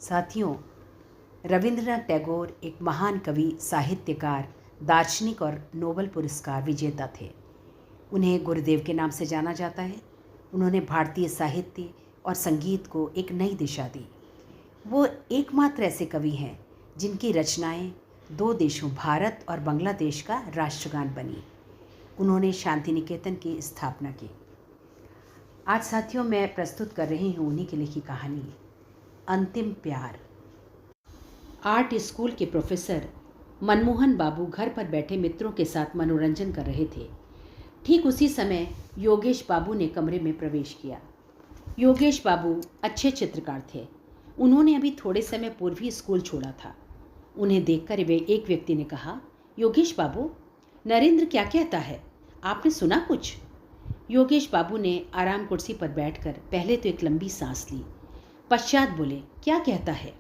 साथियों, रविंद्रनाथ टैगोर एक महान कवि, साहित्यकार, दार्शनिक और नोबेल पुरस्कार विजेता थे। उन्हें गुरुदेव के नाम से जाना जाता है। उन्होंने भारतीय साहित्य और संगीत को एक नई दिशा दी। वो एकमात्र ऐसे कवि हैं जिनकी रचनाएं दो देशों भारत और बांग्लादेश का राष्ट्रगान बनी। उन्होंने शांति निकेतन की स्थापना की। आज साथियों, मैं प्रस्तुत कर रही हूँ उन्हीं की लिखी कहानी अंतिम प्यार। आर्ट स्कूल के प्रोफेसर मनमोहन बाबू घर पर बैठे मित्रों के साथ मनोरंजन कर रहे थे। ठीक उसी समय योगेश बाबू ने कमरे में प्रवेश किया। योगेश बाबू अच्छे चित्रकार थे। उन्होंने अभी थोड़े समय पूर्व ही स्कूल छोड़ा था। उन्हें देखकर वे एक व्यक्ति ने कहा, योगेश बाबू, नरेंद्र क्या कहता है? आपने सुना कुछ? योगेश बाबू ने आराम कुर्सी पर बैठकर पहले तो एक लंबी सांस ली, पश्चात बोले, क्या कहता है?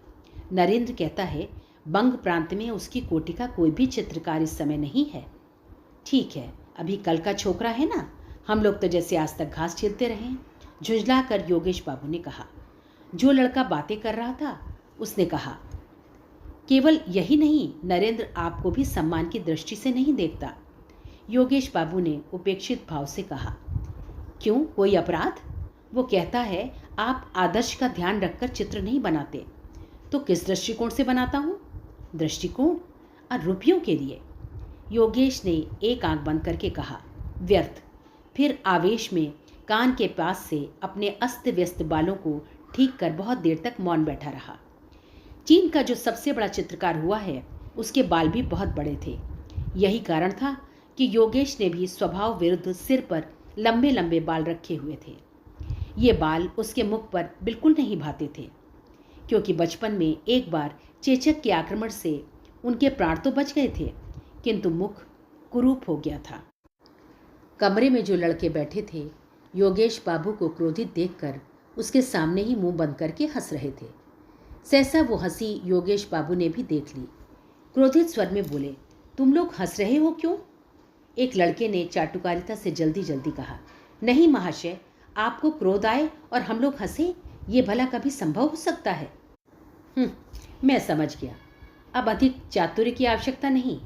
नरेंद्र कहता है बंग प्रांत में उसकी कोटि का कोई भी चित्रकार इस समय नहीं है। ठीक है, अभी कल का छोकरा है ना, हम लोग तो जैसे आज तक घास छीलते रहे हैं, झुंझला कर योगेश बाबू ने कहा। जो लड़का बातें कर रहा था उसने कहा, केवल यही नहीं, नरेंद्र आपको भी सम्मान की दृष्टि से नहीं देखता। योगेश बाबू ने उपेक्षित भाव से कहा, क्यों, कोई अपराध? वो कहता है आप आदर्श का ध्यान रखकर चित्र नहीं बनाते। तो किस दृष्टिकोण से बनाता हूँ? दृष्टिकोण और रुपयों के लिए। योगेश ने एक आंख बंद करके कहा, व्यर्थ। फिर आवेश में कान के पास से अपने अस्त व्यस्त बालों को ठीक कर बहुत देर तक मौन बैठा रहा। चीन का जो सबसे बड़ा चित्रकार हुआ है उसके बाल भी बहुत बड़े थे। यही कारण था कि योगेश ने भी स्वभाव विरुद्ध सिर पर लंबे लंबे बाल रखे हुए थे। ये बाल उसके मुख पर बिल्कुल नहीं भाते थे, क्योंकि बचपन में एक बार चेचक के आक्रमण से उनके प्राण तो बच गए थे, किंतु मुख कुरूप हो गया था। कमरे में जो लड़के बैठे थे योगेश बाबू को क्रोधित देखकर उसके सामने ही मुंह बंद करके हंस रहे थे। सहसा वो हंसी योगेश बाबू ने भी देख ली। क्रोधित स्वर में बोले, तुम लोग हंस रहे हो क्यों? एक लड़के ने चाटुकारिता से जल्दी जल्दी कहा, नहीं महाशय, आपको क्रोध आए और हम लोग हंसे, ये भला कभी संभव हो सकता है? मैं समझ गया। अब अधिक चातुर्य की आवश्यकता नहीं।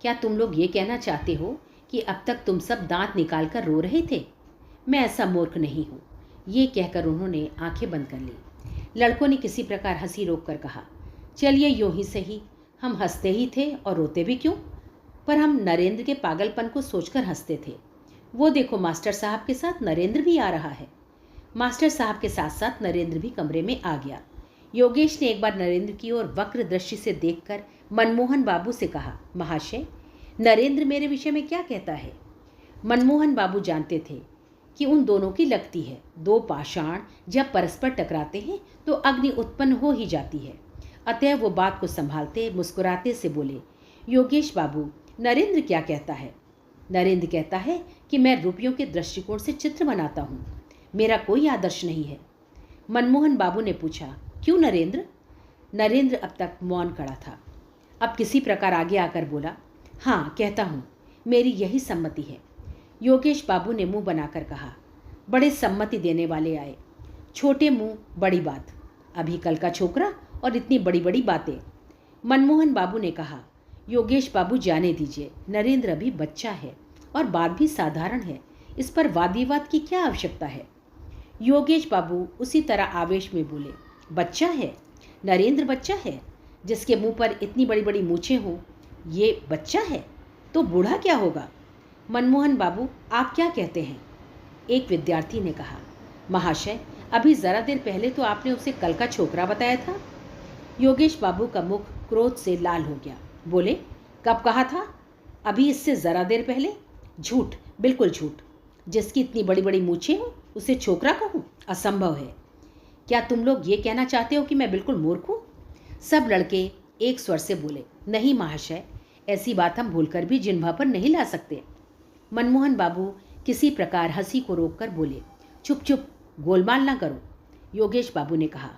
क्या तुम लोग ये कहना चाहते हो कि अब तक तुम सब दांत निकाल कर रो रहे थे? मैं ऐसा मूर्ख नहीं हूँ। ये कहकर उन्होंने आंखें बंद कर ली। लड़कों ने किसी प्रकार हंसी रोक कर कहा, चलिए यूं ही सही, हम हंसते ही थे और रोते भी क्यों? पर हम नरेंद्र के पागलपन को सोचकर हंसते थे। वो देखो, मास्टर साहब के साथ नरेंद्र भी आ रहा है। मास्टर साहब के साथ साथ नरेंद्र भी कमरे में आ गया। योगेश ने एक बार नरेंद्र की ओर वक्र दृष्टि से देखकर मनमोहन बाबू से कहा, महाशय, नरेंद्र मेरे विषय में क्या कहता है? मनमोहन बाबू जानते थे कि उन दोनों की लगती है। दो पाषाण जब परस्पर टकराते हैं तो अग्नि उत्पन्न हो ही जाती है। अतः वो बात को संभालते मुस्कुराते से बोले, योगेश बाबू, नरेंद्र क्या कहता है? नरेंद्र कहता है कि मैं रुपयों के दृष्टिकोण से चित्र बनाता हूँ, मेरा कोई आदर्श नहीं है। मनमोहन बाबू ने पूछा, क्यों नरेंद्र? नरेंद्र अब तक मौन खड़ा था। अब किसी प्रकार आगे आकर बोला, हाँ कहता हूँ, मेरी यही सम्मति है। योगेश बाबू ने मुंह बनाकर कहा, बड़े सम्मति देने वाले आए, छोटे मुंह बड़ी बात, अभी कल का छोकरा और इतनी बड़ी बड़ी बातें। मनमोहन बाबू ने कहा, योगेश बाबू जाने दीजिए, नरेंद्र अभी बच्चा है और बात भी साधारण है, इस पर वाद विवाद की क्या आवश्यकता है? योगेश बाबू उसी तरह आवेश में बोले, बच्चा है? नरेंद्र बच्चा है? जिसके मुंह पर इतनी बड़ी बड़ी मूछें हों, ये बच्चा है? तो बूढ़ा क्या होगा? मनमोहन बाबू, आप क्या कहते हैं? एक विद्यार्थी ने कहा, महाशय, अभी जरा देर पहले तो आपने उसे कल का छोकरा बताया था। योगेश बाबू का मुख क्रोध से लाल हो गया। बोले, कब कहा था? अभी इससे जरा देर पहले? झूठ, बिल्कुल झूठ। जिसकी इतनी बड़ी बड़ी मूछें हो उसे छोकरा कहूँ? असंभव है। क्या तुम लोग ये कहना चाहते हो कि मैं बिल्कुल मूर्ख हूँ? सब लड़के एक स्वर से बोले, नहीं महाशय, ऐसी बात हम भूलकर भी जिह्वा पर नहीं ला सकते। मनमोहन बाबू किसी प्रकार हंसी को रोककर बोले, चुप चुप, गोलमाल ना करो। योगेश बाबू ने कहा,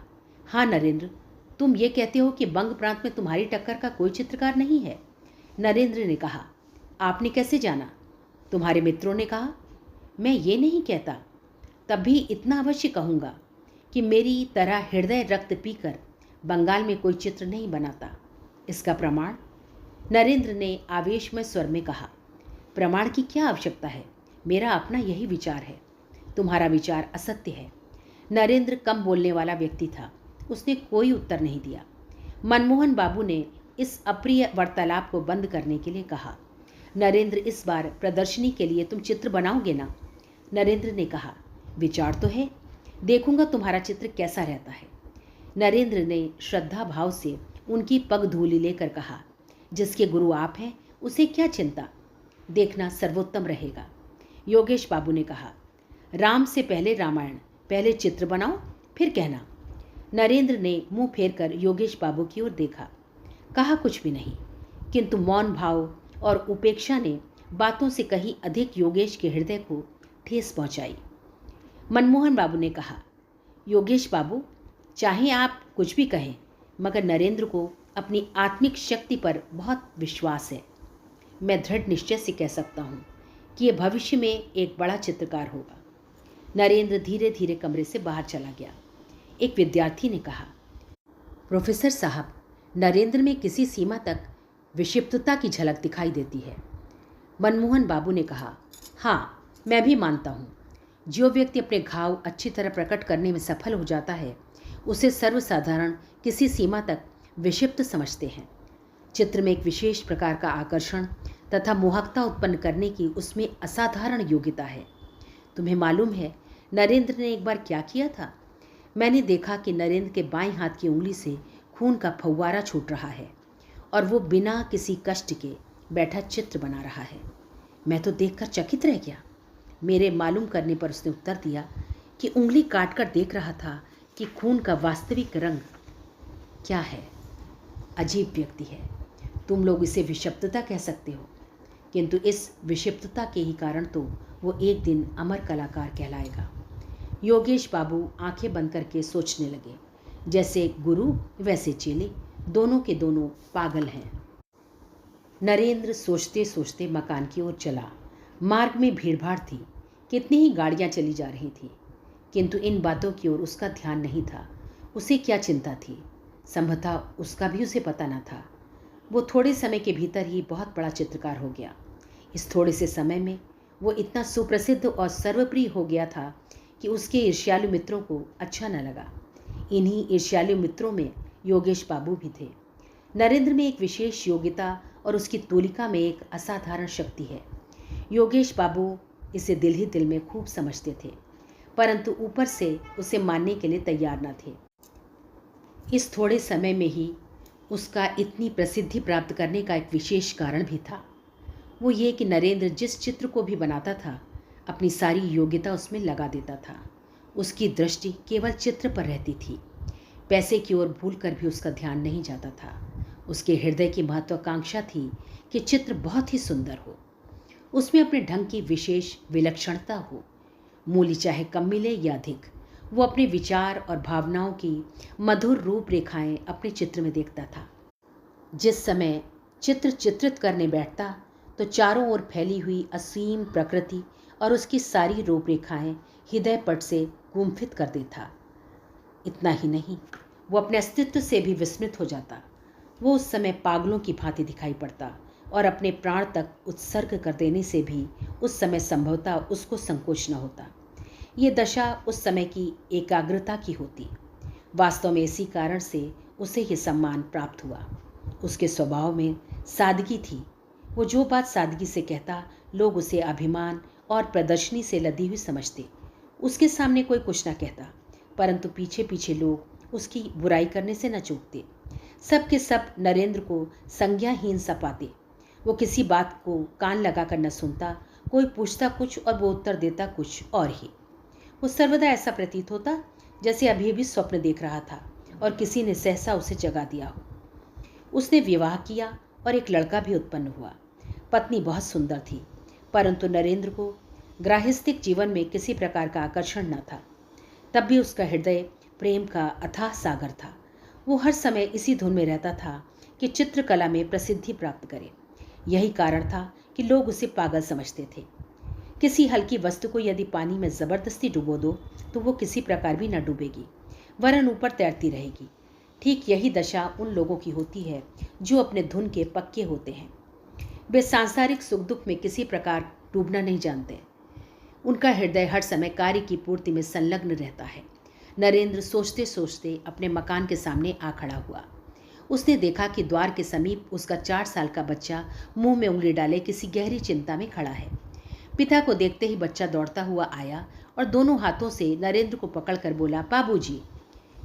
हाँ नरेंद्र, तुम ये कहते हो कि बंग प्रांत में तुम्हारी टक्कर का कोई चित्रकार नहीं है? नरेंद्र ने कहा, आपने कैसे जाना? तुम्हारे मित्रों ने कहा। मैं ये नहीं कहता, तब भी इतना अवश्य कहूँगा कि मेरी तरह हृदय रक्त पीकर बंगाल में कोई चित्र नहीं बनाता। इसका प्रमाण? नरेंद्र ने आवेशमय स्वर में कहा। प्रमाण की क्या आवश्यकता है? मेरा अपना यही विचार है। तुम्हारा विचार असत्य है। नरेंद्र कम बोलने वाला व्यक्ति था। उसने कोई उत्तर नहीं दिया। मनमोहन बाबू ने इस अप्रिय वार्तालाप को बंद करने के लिए कहा, नरेंद्र, इस बार प्रदर्शनी के लिए तुम चित्र बनाओगे ना? नरेंद्र ने कहा, विचार तो है, देखूंगा तुम्हारा चित्र कैसा रहता है। नरेंद्र ने श्रद्धा भाव से उनकी पग धूली लेकर कहा, जिसके गुरु आप हैं उसे क्या चिंता, देखना सर्वोत्तम रहेगा। योगेश बाबू ने कहा, राम से पहले रामायण, पहले चित्र बनाओ फिर कहना। नरेंद्र ने मुंह फेरकर योगेश बाबू की ओर देखा, कहा कुछ भी नहीं, किंतु मौन भाव और उपेक्षा ने बातों से कहीं अधिक योगेश के हृदय को ठेस पहुंचाई। मनमोहन बाबू ने कहा, योगेश बाबू, चाहे आप कुछ भी कहें, मगर नरेंद्र को अपनी आत्मिक शक्ति पर बहुत विश्वास है। मैं दृढ़ निश्चय से कह सकता हूँ कि यह भविष्य में एक बड़ा चित्रकार होगा। नरेंद्र धीरे धीरे कमरे से बाहर चला गया। एक विद्यार्थी ने कहा, प्रोफेसर साहब, नरेंद्र में किसी सीमा तक विक्षिप्तता की झलक दिखाई देती है। मनमोहन बाबू ने कहा, हाँ, मैं भी मानता हूँ। जो व्यक्ति अपने घाव अच्छी तरह प्रकट करने में सफल हो जाता है, उसे सर्वसाधारण किसी सीमा तक विक्षिप्त समझते हैं। चित्र में एक विशेष प्रकार का आकर्षण तथा मोहकता उत्पन्न करने की उसमें असाधारण योग्यता है। तुम्हें मालूम है नरेंद्र ने एक बार क्या किया था? मैंने देखा कि नरेंद्र के बाएं हाथ की उंगली से खून का फव्वारा छूट रहा है और वो बिना किसी कष्ट के बैठा चित्र बना रहा है। मैं तो देखकर चकित रह गया। मेरे मालूम करने पर उसने उत्तर दिया कि उंगली काट कर देख रहा था कि खून का वास्तविक रंग क्या है। अजीब व्यक्ति है। तुम लोग इसे विक्षिप्तता कह सकते हो, किंतु इस विक्षिप्तता के ही कारण तो वो एक दिन अमर कलाकार कहलाएगा। योगेश बाबू आंखें बंद करके सोचने लगे। जैसे गुरु वैसे चेले, दोनों के दोनों पागल हैं। नरेंद्र सोचते सोचते मकान की ओर चला। मार्ग में भीड़भाड़ थी, कितनी ही गाड़ियां चली जा रही थीं, किंतु इन बातों की ओर उसका ध्यान नहीं था। उसे क्या चिंता थी? संभवतः उसका भी उसे पता न था। वो थोड़े समय के भीतर ही बहुत बड़ा चित्रकार हो गया। इस थोड़े से समय में वो इतना सुप्रसिद्ध और सर्वप्रिय हो गया था कि उसके ईर्ष्यालु मित्रों को अच्छा न लगा। इन्हीं ईर्ष्यालु मित्रों में योगेश बाबू भी थे। नरेंद्र में एक विशेष योग्यता और उसकी तूलिका में एक असाधारण शक्ति है। योगेश बाबू इसे दिल ही दिल में खूब समझते थे, परंतु ऊपर से उसे मानने के लिए तैयार न थे। इस थोड़े समय में ही उसका इतनी प्रसिद्धि प्राप्त करने का एक विशेष कारण भी था। वो ये कि नरेंद्र जिस चित्र को भी बनाता था, अपनी सारी योग्यता उसमें लगा देता था। उसकी दृष्टि केवल चित्र पर रहती थी। पैसे की ओर भूल कर भी उसका ध्यान नहीं जाता था। उसके हृदय की महत्वाकांक्षा थी कि चित्र बहुत ही सुंदर हो, उसमें अपने ढंग की विशेष विलक्षणता हो। मूल्य चाहे कम मिले या अधिक, वो अपने विचार और भावनाओं की मधुर रूपरेखाएं अपने चित्र में देखता था। जिस समय चित्र चित्रित करने बैठता तो चारों ओर फैली हुई असीम प्रकृति और उसकी सारी रूपरेखाएं हृदय पट से गुम्फित कर देता। इतना ही नहीं, वो अपने अस्तित्व से भी विस्मित हो जाता। वो उस समय पागलों की भांति दिखाई पड़ता और अपने प्राण तक उत्सर्ग कर देने से भी उस समय संभवतः उसको संकोच न होता। ये दशा उस समय की एकाग्रता की होती। वास्तव में इसी कारण से उसे ये सम्मान प्राप्त हुआ। उसके स्वभाव में सादगी थी। वो जो बात सादगी से कहता, लोग उसे अभिमान और प्रदर्शनी से लदी हुई समझते। उसके सामने कोई कुछ न कहता, परंतु पीछे पीछे लोग उसकी बुराई करने से न चूकते। सब के सब नरेंद्र को संज्ञाहीन सा पाते। वो किसी बात को कान लगाकर न सुनता। कोई पूछता कुछ और वो उत्तर देता कुछ और ही। वो सर्वदा ऐसा प्रतीत होता जैसे अभी भी स्वप्न देख रहा था और किसी ने सहसा उसे जगा दिया हो। उसने विवाह किया और एक लड़का भी उत्पन्न हुआ। पत्नी बहुत सुंदर थी, परंतु नरेंद्र को गृहस्थिक जीवन में किसी प्रकार का आकर्षण न था। तब भी उसका हृदय प्रेम का अथाह सागर था। वो हर समय इसी धुन में रहता था कि चित्रकला में प्रसिद्धि प्राप्त करे। यही कारण था कि लोग उसे पागल समझते थे। किसी हल्की वस्तु को यदि पानी में ज़बरदस्ती डुबो दो तो वो किसी प्रकार भी न डूबेगी, वरन ऊपर तैरती रहेगी। ठीक यही दशा उन लोगों की होती है जो अपने धुन के पक्के होते हैं। वे सांसारिक सुख दुख में किसी प्रकार डूबना नहीं जानते। उनका हृदय हर समय कार्य की पूर्ति में संलग्न रहता है। नरेंद्र सोचते सोचते अपने मकान के सामने आ खड़ा हुआ। उसने देखा कि द्वार के समीप उसका 4 साल का बच्चा मुंह में उंगली डाले किसी गहरी चिंता में खड़ा है। पिता को देखते ही बच्चा दौड़ता हुआ आया और दोनों हाथों से नरेंद्र को पकड़कर बोला, बाबूजी।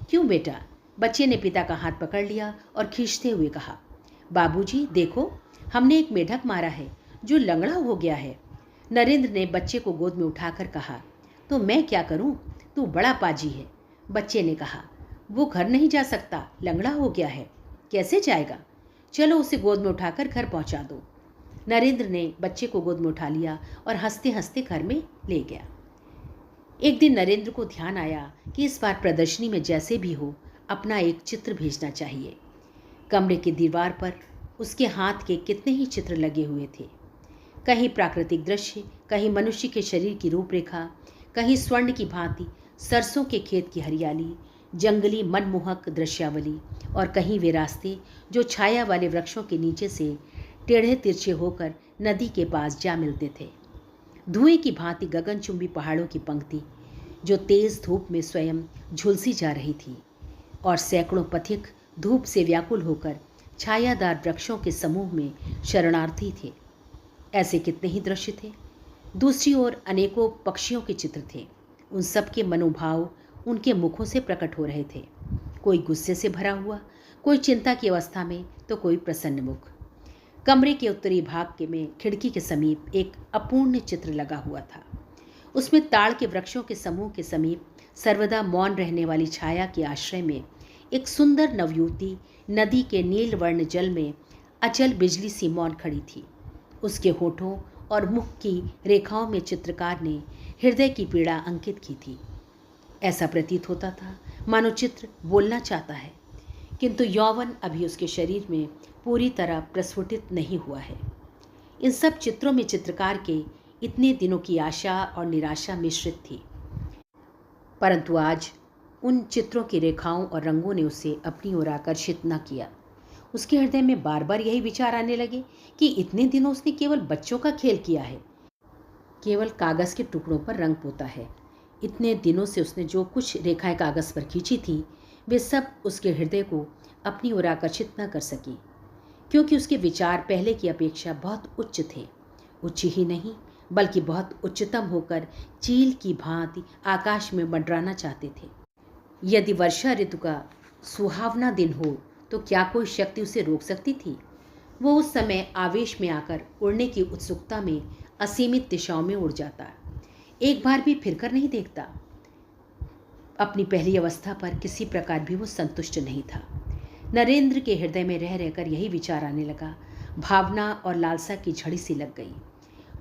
क्यों बेटा? बच्चे ने पिता का हाथ पकड़ लिया और खींचते हुए कहा, बाबूजी देखो, हमने एक मेढक मारा है जो लंगड़ा हो गया है। नरेंद्र ने बच्चे को गोद में उठाकर कहा, तो मैं क्या करूं? तू बड़ा पाजी है। बच्चे ने कहा, वो घर नहीं जा सकता, लंगड़ा हो गया है। कैसे जाएगा? चलो उसे गोद में उठाकर घर पहुंचा दो। नरेंद्र ने बच्चे को गोद में उठा लिया और हंसते हंसते घर में ले गया। एक दिन नरेंद्र को ध्यान आया कि इस बार प्रदर्शनी में जैसे भी हो अपना एक चित्र भेजना चाहिए। कमरे की दीवार पर उसके हाथ के कितने ही चित्र लगे हुए थे। कहीं प्राकृतिक दृश्य, कहीं मनुष्य के शरीर की रूपरेखा, कहीं स्वर्ण की भांति सरसों के खेत की हरियाली, जंगली मनमोहक दृश्यावली, और कहीं वे रास्ते जो छाया वाले वृक्षों के नीचे से टेढ़े तिरछे होकर नदी के पास जा मिलते थे। धुएं की भांति गगनचुंबी पहाड़ों की पंक्ति जो तेज धूप में स्वयं झुलसी जा रही थी, और सैकड़ों पथिक धूप से व्याकुल होकर छायादार वृक्षों के समूह में शरणार्थी थे। ऐसे कितने ही दृश्य थे। दूसरी ओर अनेकों पक्षियों के चित्र थे। उन सब के मनोभाव उनके मुखों से प्रकट हो रहे थे। कोई गुस्से से भरा हुआ, कोई चिंता की अवस्था में, तो कोई प्रसन्न मुख। कमरे के उत्तरी भाग के में खिड़की के समीप एक अपूर्ण चित्र लगा हुआ था। उसमें ताड़ के वृक्षों के समूह के समीप सर्वदा मौन रहने वाली छाया के आश्रय में एक सुंदर नवयुवती नदी के नील वर्ण जल में अचल बिजली सी मौन खड़ी थी। उसके होठों और मुख की रेखाओं में चित्रकार ने हृदय की पीड़ा अंकित की थी। ऐसा प्रतीत होता था मानो चित्र बोलना चाहता है, किंतु यौवन अभी उसके शरीर में पूरी तरह प्रस्फुटित नहीं हुआ है। इन सब चित्रों में चित्रकार के इतने दिनों की आशा और निराशा मिश्रित थी, परंतु आज उन चित्रों की रेखाओं और रंगों ने उसे अपनी ओर आकर्षित न किया। उसके हृदय में बार बार यही विचार आने लगे कि इतने दिनों उसने केवल बच्चों का खेल किया है, केवल कागज़ के टुकड़ों पर रंग पोता है। इतने दिनों से उसने जो कुछ रेखाएं कागज़ पर खींची थी, वे सब उसके हृदय को अपनी ओर आकर्षित न कर सकी, क्योंकि उसके विचार पहले की अपेक्षा बहुत उच्च थे। उच्च ही नहीं बल्कि बहुत उच्चतम होकर चील की भांति आकाश में मंडराना चाहते थे। यदि वर्षा ऋतु का सुहावना दिन हो तो क्या कोई शक्ति उसे रोक सकती थी? वो उस समय आवेश में आकर उड़ने की उत्सुकता में असीमित दिशाओं में उड़ जाता, एक बार भी फिरकर नहीं देखता। अपनी पहली अवस्था पर किसी प्रकार भी वो संतुष्ट नहीं था। नरेंद्र के हृदय में रह रहकर यही विचार आने लगा। भावना और लालसा की झड़ी सी लग गई।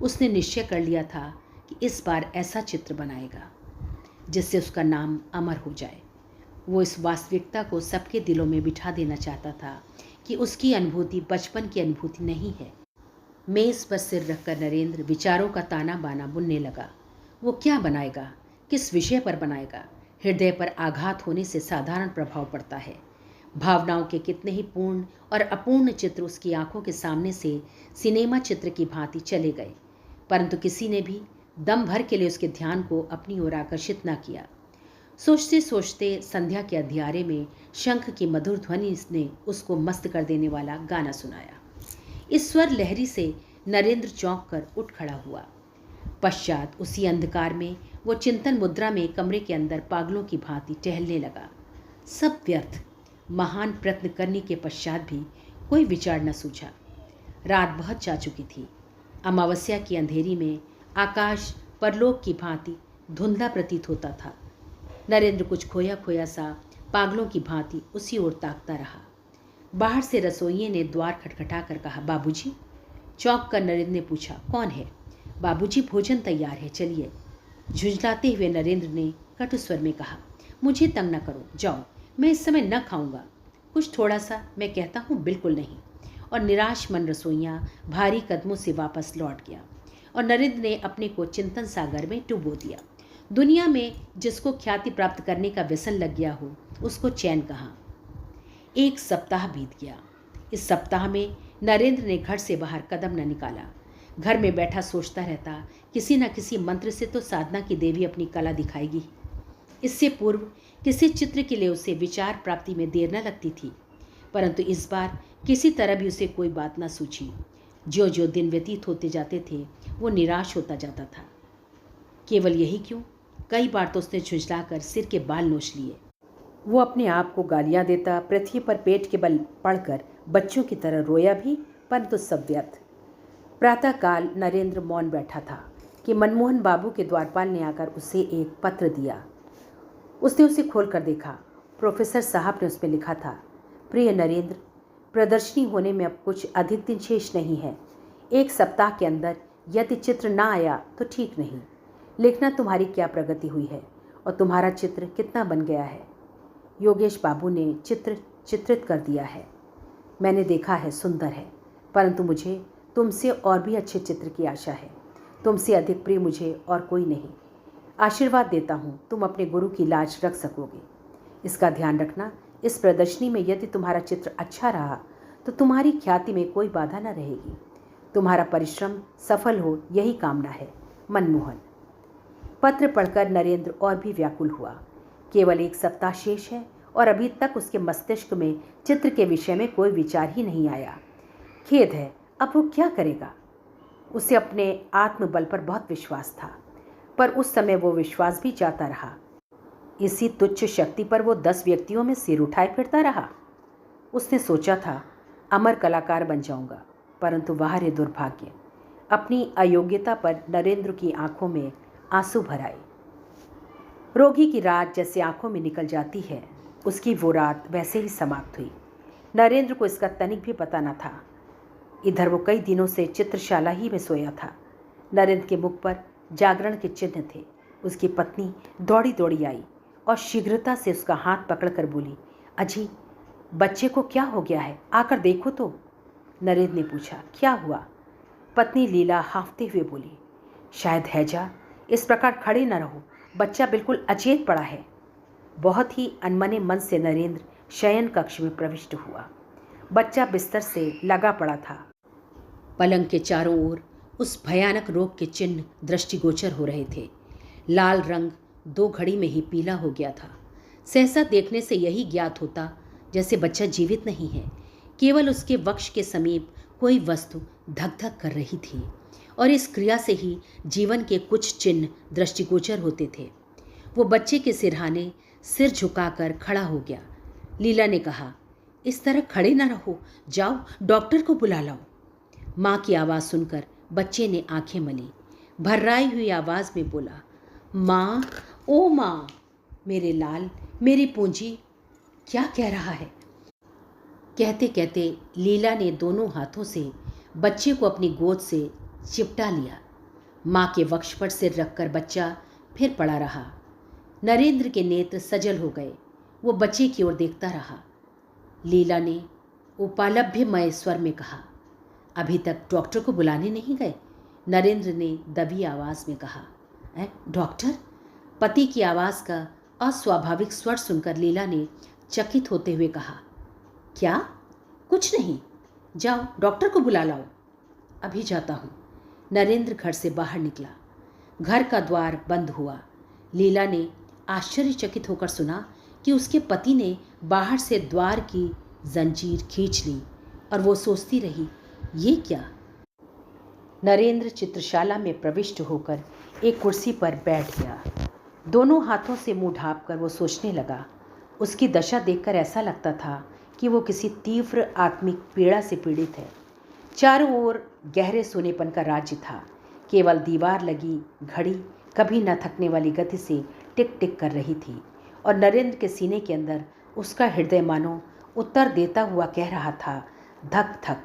उसने निश्चय कर लिया था कि इस बार ऐसा चित्र बनाएगा जिससे उसका नाम अमर हो जाए। वो इस वास्तविकता को सबके दिलों में बिठा देना चाहता था कि उसकी अनुभूति बचपन की अनुभूति नहीं है। मेज पर सिर रखकर नरेंद्र विचारों का ताना बाना बुनने लगा। वो क्या बनाएगा, किस विषय पर बनाएगा? हृदय पर आघात होने से साधारण प्रभाव पड़ता है। भावनाओं के कितने ही पूर्ण और अपूर्ण चित्र उसकी आंखों के सामने से सिनेमा चित्र की भांति चले गए, परंतु किसी ने भी दम भर के लिए उसके ध्यान को अपनी ओर आकर्षित न किया। सोचते सोचते संध्या के अंधियारे में शंख की मधुर ध्वनि ने उसको मस्त कर देने वाला गाना सुनाया। इस स्वर लहरी से नरेंद्र चौंक कर उठ खड़ा हुआ। पश्चात उसी अंधकार में वो चिंतन मुद्रा में कमरे के अंदर पागलों की भांति टहलने लगा। सब व्यर्थ। महान प्रयत्न करने के पश्चात भी कोई विचार न सूझा। रात बहुत जा चुकी थी। अमावस्या की अंधेरी में आकाश परलोक की भांति धुंधला प्रतीत होता था। नरेंद्र कुछ खोया खोया सा पागलों की भांति उसी ओर ताकता रहा। बाहर से रसोइये ने द्वार खटखटा कर कहा, बाबूजी। चौंक कर नरेंद्र ने पूछा, कौन है? बाबूजी, भोजन तैयार है, चलिए। झुंझलाते हुए नरेंद्र ने कटु स्वर में कहा, मुझे तंग न करो, जाओ, मैं इस समय न खाऊंगा। कुछ थोड़ा सा, मैं कहता हूँ बिल्कुल नहीं। और निराश मन रसोइया भारी कदमों से वापस लौट गया और नरेंद्र ने अपने को चिंतन सागर में डुबो दिया। दुनिया में जिसको ख्याति प्राप्त करने का व्यसन लग गया हो, उसको चैन कहाँ। एक सप्ताह बीत गया। इस सप्ताह में नरेंद्र ने घर से बाहर कदम न निकाला। घर में बैठा सोचता रहता, किसी न किसी मंत्र से तो साधना की देवी अपनी कला दिखाएगी। इससे पूर्व किसी चित्र के लिए उसे विचार प्राप्ति में देर न लगती थी, परंतु इस बार किसी तरह भी उसे कोई बात न सूझी। जो जो दिन व्यतीत होते जाते थे वो निराश होता जाता था। केवल यही क्यों, कई बार तो उसने झुंझलाकर सिर के बाल नोच लिए। वो अपने आप को गालियां देता, पृथ्वी पर पेट के बल पड़कर बच्चों की तरह रोया भी, परंतु सब व्यर्थ। प्रातःकाल नरेंद्र मौन बैठा था कि मनमोहन बाबू के द्वारपाल ने आकर उसे एक पत्र दिया। उसने उसे खोलकर देखा। प्रोफेसर साहब ने उसमें लिखा था, प्रिय नरेंद्र, प्रदर्शनी होने में अब कुछ अधिक दिन शेष नहीं है। एक सप्ताह के अंदर यदि चित्र ना आया तो ठीक नहीं। लिखना तुम्हारी क्या प्रगति हुई है और तुम्हारा चित्र कितना बन गया है। योगेश बाबू ने चित्र चित्रित कर दिया है, मैंने देखा है, सुंदर है, परंतु मुझे तुमसे और भी अच्छे चित्र की आशा है। तुमसे अधिक प्रिय मुझे और कोई नहीं। आशीर्वाद देता हूँ तुम अपने गुरु की लाज रख सकोगे। इसका ध्यान रखना, इस प्रदर्शनी में यदि तुम्हारा चित्र अच्छा रहा तो तुम्हारी ख्याति में कोई बाधा न रहेगी। तुम्हारा परिश्रम सफल हो, यही कामना है। मनमोहन। पत्र पढ़कर नरेंद्र और भी व्याकुल हुआ। केवल एक सप्ताह शेष है और अभी तक उसके मस्तिष्क में चित्र के विषय में कोई विचार ही नहीं आया। खेद है, अब वो क्या करेगा। उसे अपने आत्मबल पर बहुत विश्वास था, पर उस समय वो विश्वास भी जाता रहा। इसी तुच्छ शक्ति पर वो 10 व्यक्तियों में सिर उठाए फिरता रहा। उसने सोचा था अमर कलाकार बन जाऊंगा, परंतु वाह रे दुर्भाग्य। अपनी अयोग्यता पर नरेंद्र की आंखों में आंसू भर आए। रोगी की रात जैसे आंखों में निकल जाती है, उसकी वो रात वैसे ही समाप्त हुई। नरेंद्र को इसका तनिक भी पता न था। इधर वो कई दिनों से चित्रशाला ही में सोया था। नरेंद्र के मुख पर जागरण के चिन्ह थे। उसकी पत्नी दौड़ी दौड़ी आई और शीघ्रता से उसका हाथ पकड़कर बोली, अजी, बच्चे को क्या हो गया है, आकर देखो तो। नरेंद्र ने पूछा, क्या हुआ। पत्नी लीला हांफते हुए बोली, शायद हैजा, इस प्रकार खड़े न रहो, बच्चा बिल्कुल अचेत पड़ा है। बहुत ही अनमने मन से नरेंद्र शयन कक्ष में प्रविष्ट हुआ। बच्चा बिस्तर से लगा पड़ा था। पलंग के चारों ओर उस भयानक रोग के चिन्ह दृष्टिगोचर हो रहे थे। लाल रंग 2 घड़ी में ही पीला हो गया था। सहसा देखने से यही ज्ञात होता जैसे बच्चा जीवित नहीं है, केवल उसके वक्ष के समीप कोई वस्तु धक धक कर रही थी और इस क्रिया से ही जीवन के कुछ चिन्ह दृष्टिगोचर होते थे। वो बच्चे के सिरहाने सिर झुकाकर खड़ा हो गया। लीला ने कहा, इस तरह खड़े न रहो, जाओ डॉक्टर को बुला लाओ। माँ की आवाज़ सुनकर बच्चे ने आंखें मली। भर्राई हुई आवाज़ में बोला, माँ, ओ माँ, मेरे लाल, मेरी पूंजी, क्या कह रहा है। कहते कहते लीला ने दोनों हाथों से बच्चे को अपनी गोद से चिपटा लिया। माँ के वक्ष पर सिर रखकर बच्चा फिर पड़ा रहा। नरेंद्र के नेत्र सजल हो गए। वो बच्चे की ओर देखता रहा। लीला ने उपालभ्यमय स्वर में कहा, अभी तक डॉक्टर को बुलाने नहीं गए। नरेंद्र ने दबी आवाज़ में कहा, डॉक्टर। पति की आवाज़ का अस्वाभाविक स्वर सुनकर लीला ने चकित होते हुए कहा, क्या, कुछ नहीं, जाओ डॉक्टर को बुला लाओ। अभी जाता हूँ। नरेंद्र घर से बाहर निकला। घर का द्वार बंद हुआ। लीला ने आश्चर्यचकित होकर सुना कि उसके पति ने बाहर से द्वार की जंजीर खींच ली और वो सोचती रही, ये क्या। नरेंद्र चित्रशाला में प्रविष्ट होकर एक कुर्सी पर बैठ गया। दोनों हाथों से मुंह ढांपकर वो सोचने लगा। उसकी दशा देखकर ऐसा लगता था कि वो किसी तीव्र आत्मिक पीड़ा से पीड़ित है। चारों ओर गहरे सोनेपन का राज्य था। केवल दीवार लगी घड़ी कभी न थकने वाली गति से टिक टिक कर रही थी और नरेंद्र के सीने के अंदर उसका हृदय मानो उत्तर देता हुआ कह रहा था, धक धक।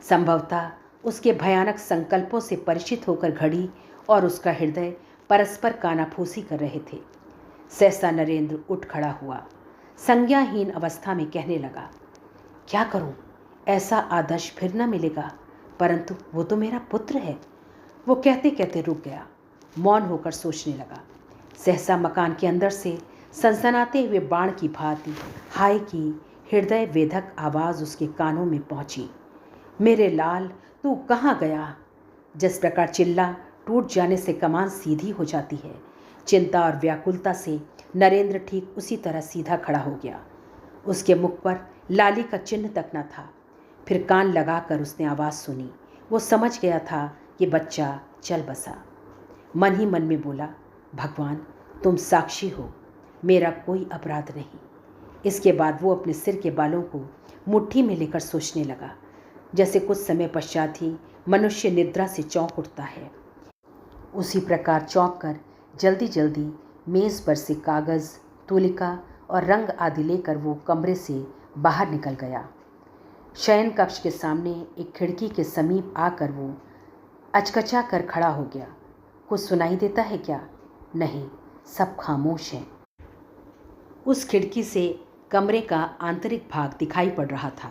संभवतः उसके भयानक संकल्पों से परिचित होकर घड़ी और उसका हृदय परस्पर कानाफूसी कर रहे थे। सहसा नरेंद्र उठ खड़ा हुआ। संज्ञाहीन अवस्था में कहने लगा, क्या करूं, ऐसा आदर्श फिर न मिलेगा, परंतु वो तो मेरा पुत्र है। वो कहते कहते रुक गया, मौन होकर सोचने लगा। सहसा मकान के अंदर से सनसनाते हुए बाण की भांति हाय की हृदय वेधक आवाज़ उसके कानों में पहुंची। मेरे लाल, तू कहाँ गया? जिस प्रकार चिल्ला टूट जाने से कमान सीधी हो जाती है, चिंता और व्याकुलता से नरेंद्र ठीक उसी तरह सीधा खड़ा हो गया। उसके मुख पर लाली का चिन्ह तक न था। फिर कान लगाकर उसने आवाज़ सुनी। वो समझ गया था कि बच्चा चल बसा। मन ही मन में बोला, भगवान तुम साक्षी हो, मेरा कोई अपराध नहीं। इसके बाद वो अपने सिर के बालों को मुट्ठी में लेकर सोचने लगा, जैसे कुछ समय पश्चात ही मनुष्य निद्रा से चौंक उठता है। उसी प्रकार चौंक कर जल्दी जल्दी मेज़ पर से कागज़, तूलिका और रंग आदि लेकर वो कमरे से बाहर निकल गया। शयन कक्ष के सामने एक खिड़की के समीप आकर वो अचकचा कर खड़ा हो गया। कुछ सुनाई देता है क्या? नहीं, सब खामोश है। उस खिड़की से कमरे का आंतरिक भाग दिखाई पड़ रहा था।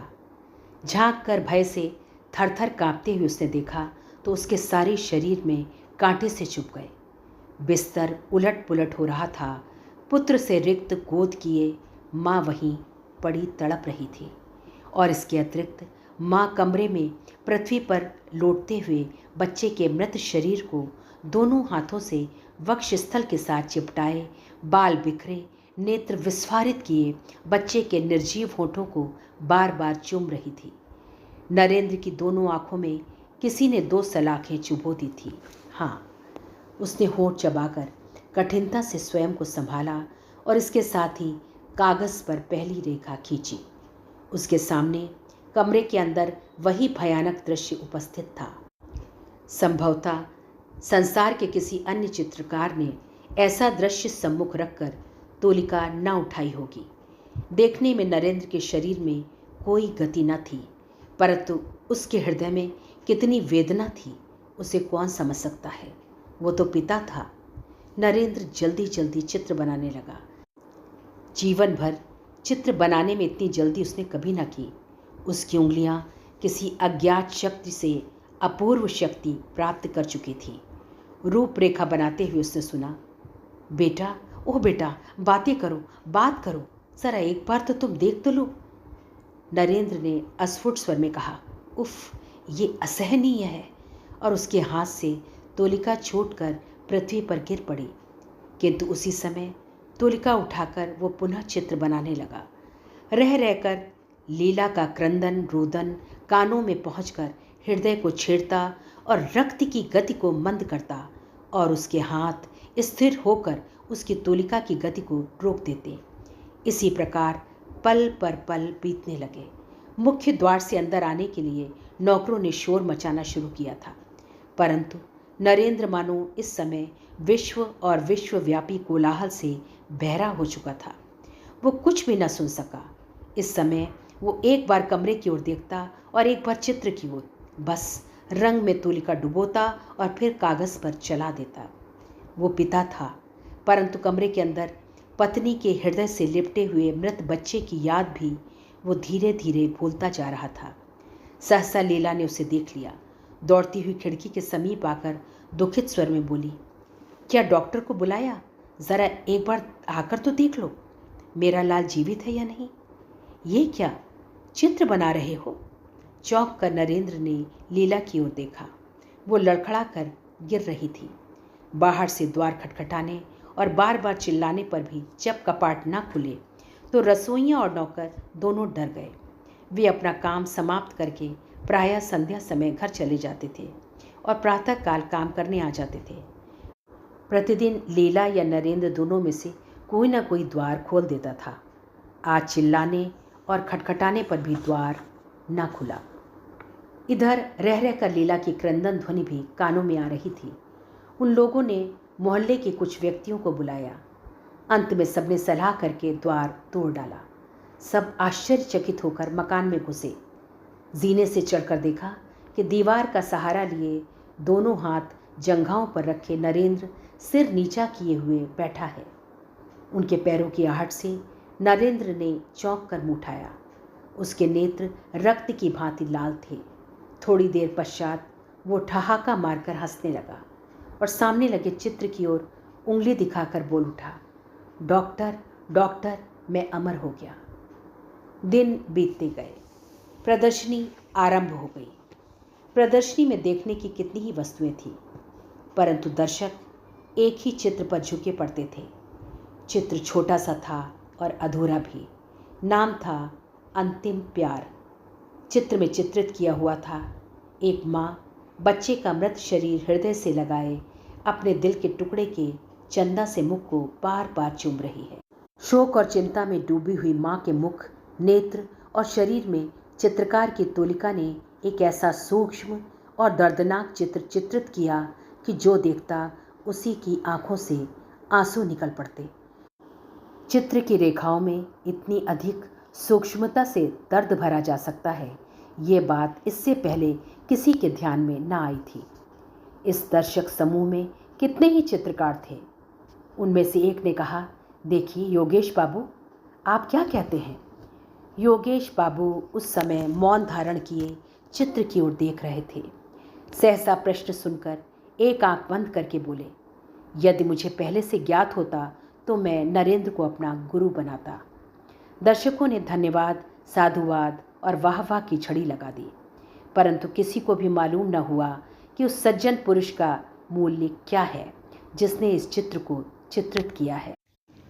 झांक कर भय से थरथर कांपते हुए उसने देखा तो उसके सारे शरीर में कांटे से चुभ गए। बिस्तर उलट पुलट हो रहा था। पुत्र से रिक्त गोद किए माँ वहीं पड़ी तड़प रही थी, और इसके अतिरिक्त माँ कमरे में पृथ्वी पर लौटते हुए बच्चे के मृत शरीर को दोनों हाथों से वक्षस्थल के साथ चिपटाए, बाल बिखरे, नेत्र विस्फारित किए बच्चे के निर्जीव होठों को बार बार चूम रही थी। नरेंद्र की दोनों आंखों में किसी ने 2 सलाखें चुभो दी थी। हाँ, उसने होठ चबाकर कठिनता से स्वयं को संभाला और इसके साथ ही कागज़ पर पहली रेखा खींची। उसके सामने कमरे के अंदर वही भयानक दृश्य उपस्थित था। संभवतः संसार के किसी अन्य चित्रकार ने ऐसा दृश्य सम्मुख रखकर तूलिका न उठाई होगी। देखने में नरेंद्र के शरीर में कोई गति न थी, परंतु उसके हृदय में कितनी वेदना थी उसे कौन समझ सकता है। वो तो पिता था। नरेंद्र जल्दी जल्दी चित्र बनाने लगा। जीवन भर चित्र बनाने में इतनी जल्दी उसने कभी न की। उसकी उंगलियां किसी अज्ञात शक्ति से अपूर्व शक्ति प्राप्त कर चुकी थी। रूपरेखा बनाते हुए उसने सुना, बेटा, ओह बेटा, बातें करो, बात करो, जरा एक बार तो तुम देख तो लो। नरेंद्र ने अस्फुट स्वर में कहा, उफ, ये असहनीय है, और उसके हाथ से तूलिका छूटकर पृथ्वी पर गिर पड़ी। किंतु उसी समय तूलिका उठाकर वो पुनः चित्र बनाने लगा। रह रहकर लीला का क्रंदन रोदन कानों में पहुंचकर हृदय को छेड़ता और रक्त की गति को मंद करता, और उसके हाथ स्थिर होकर उसकी तूलिका की गति को रोक देते। इसी प्रकार पल पर पल बीतने लगे। मुख्य द्वार से अंदर आने के लिए नौकरों ने शोर मचाना शुरू किया था, परंतु नरेंद्र मानो इस समय विश्व और विश्वव्यापी कोलाहल से बहरा हो चुका था। वो कुछ भी न सुन सका। इस समय वो एक बार कमरे की ओर देखता और एक बार चित्र की ओर, बस रंग में तूलिका डुबोता और फिर कागज़ पर चला देता। वो पिता था, परंतु कमरे के अंदर पत्नी के हृदय से लिपटे हुए मृत बच्चे की याद भी वो धीरे धीरे भूलता जा रहा था। सहसा लीला ने उसे देख लिया। दौड़ती हुई खिड़की के समीप आकर दुखित स्वर में बोली, क्या डॉक्टर को बुलाया? ज़रा एक बार आकर तो देख लो, मेरा लाल जीवित है या नहीं। ये क्या चित्र बना रहे हो? चौंक कर नरेंद्र ने लीला की ओर देखा। वो लड़खड़ा कर गिर रही थी। बाहर से द्वार खटखटाने और बार बार चिल्लाने पर भी जब कपाट न खुले तो रसोइयाँ और नौकर दोनों डर गए। वे अपना काम समाप्त करके प्रायः संध्या समय घर चले जाते थे और प्रातःकाल काम करने आ जाते थे। प्रतिदिन लीला या नरेंद्र दोनों में से कोई ना कोई द्वार खोल देता था। आज चिल्लाने और खटखटाने पर भी द्वार न खुला। इधर रह रहकर लीला की क्रंदन ध्वनि भी कानों में आ रही थी। उन लोगों ने मोहल्ले के कुछ व्यक्तियों को बुलाया। अंत में सबने सलाह करके द्वार तोड़ डाला। सब आश्चर्यचकित होकर मकान में घुसे। जीने से चढ़कर देखा कि दीवार का सहारा लिए दोनों हाथ जंघाओं पर रखे नरेंद्र सिर नीचा किए हुए बैठा है। उनके पैरों की आहट से नरेंद्र ने चौंक कर मुँह उठाया। उसके नेत्र रक्त की भांति लाल थे। थोड़ी देर पश्चात वो ठहाका मारकर हंसने लगा और सामने लगे चित्र की ओर उंगली दिखाकर बोल उठा, डॉक्टर, डॉक्टर, मैं अमर हो गया। दिन बीतते गए। प्रदर्शनी आरंभ हो गई। प्रदर्शनी में देखने की कितनी ही वस्तुएं थीं, परंतु दर्शक एक ही चित्र पर झुके पड़ते थे। चित्र छोटा सा था और अधूरा भी। नाम था अंतिम प्यार। चित्र में चित्रित किया हुआ था एक माँ बच्चे का मृत शरीर हृदय से लगाए अपने दिल के टुकड़े के चंदा से मुख को बार बार चूम रही है। शोक और चिंता में डूबी हुई माँ के मुख, नेत्र और शरीर में चित्रकार की तूलिका ने एक ऐसा सूक्ष्म और दर्दनाक चित्र चित्रित किया कि जो देखता उसी की आंखों से आंसू निकल पड़ते। चित्र की रेखाओं में इतनी अधिक सूक्ष्मता से दर्द भरा जा सकता है, ये बात इससे पहले किसी के ध्यान में न आई थी। इस दर्शक समूह में कितने ही चित्रकार थे। उनमें से एक ने कहा, देखिए योगेश बाबू, आप क्या कहते हैं? योगेश बाबू उस समय मौन धारण किए चित्र की ओर देख रहे थे। सहसा प्रश्न सुनकर एक आंख बंद करके बोले, यदि मुझे पहले से ज्ञात होता तो मैं नरेंद्र को अपना गुरु बनाता। दर्शकों ने धन्यवाद, साधुवाद और वाहवाह की झड़ी लगा दी, परंतु किसी को भी मालूम न हुआ कि उस सज्जन पुरुष का मूल्य क्या है जिसने इस चित्र को चित्रित किया है।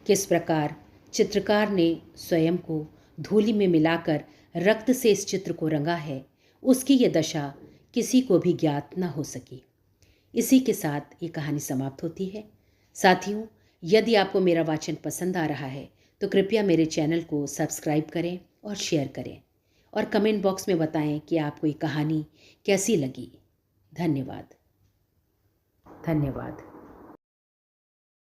किस प्रकार चित्रकार ने स्वयं को धूलि में मिलाकर रक्त से इस चित्र को रंगा है, उसकी ये दशा किसी को भी ज्ञात न हो सकी। इसी के साथ ये कहानी समाप्त होती है। साथियों, यदि आपको मेरा वाचन पसंद आ रहा है तो कृपया मेरे चैनल को सब्सक्राइब करें और शेयर करें, और कमेंट बॉक्स में बताएं कि आपको ये कहानी कैसी लगी। धन्यवाद।